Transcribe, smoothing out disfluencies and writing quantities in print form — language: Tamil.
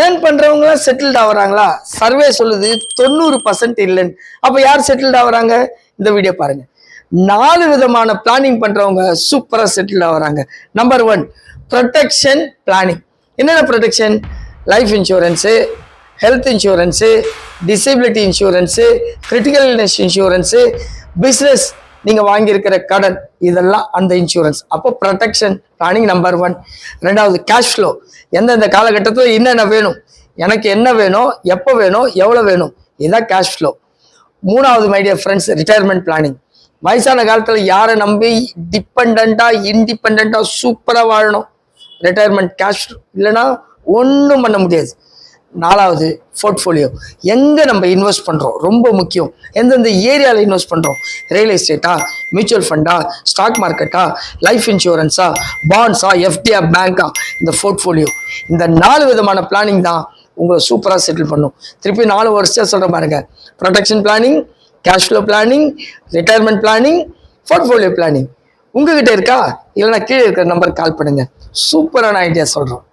ஏர்ன் பண்றவங்க செட்டில்ட் ஆகுறாங்களா? சர்வே சொல்லுது 90% இல்லைன்னு. அப்ப யார் செட்டில்ட் ஆகுறாங்க? இந்த வீடியோ பாருங்க. 4 விதமான பிளானிங் பண்றவங்க சூப்பரா செட்டில்ட் ஆகுறாங்க. Number 1 protection planning. என்னென்ன protection? Life insurance, health insurance, disability insurance, critical illness insurance, business நீங்க வாங்கியிருக்கிற கடன், இதெல்லாம் அந்த இன்சூரன்ஸ். அப்போ ப்ரொடெக்ஷன் பிளானிங் நம்பர் 1. ரெண்டாவது கேஷ் ஃப்ளோ. எந்தெந்த காலகட்டத்தில் என்னென்ன வேணும், எனக்கு என்ன வேணும், எப்போ வேணும், எவ்வளோ வேணும், இதுதான் கேஷ் ஃப்ளோ. 3வது my dear friends retirement planning. வயசான காலத்தில் யாரை நம்பி டிபெண்டா இன்டிபெண்டா சூப்பராக வாழணும். ரிட்டையர்மெண்ட் கேஷ் இல்லைன்னா ஒன்றும் பண்ண முடியாது. 4வது போர்ட்ஃபோலியோ. எங்கே நம்ம இன்வெஸ்ட் பண்ணுறோம் ரொம்ப முக்கியம். எந்தெந்த ஏரியாவில் இன்வெஸ்ட் பண்ணுறோம், ரியல் எஸ்டேட்டா, மியூச்சுவல் ஃபண்டா, ஸ்டாக் மார்க்கெட்டா, லைஃப் இன்சூரன்ஸா, பாண்ட்ஸா, எஃப்டிஆ, பேங்கா, இந்த போர்ட்ஃபோலியோ. இந்த 4 விதமான பிளானிங் தான் உங்களை சூப்பராக செட்டில் பண்ணும். திருப்பி 4 வருஷம் சொல்கிற பாருங்க. Protection planning, cash flow planning, retirement planning, portfolio planning. உங்ககிட்ட இருக்கா? இல்லைன்னா கீழே இருக்கிற நம்பருக்கு கால் பண்ணுங்க. சூப்பரான ஐடியா சொல்கிறோம்.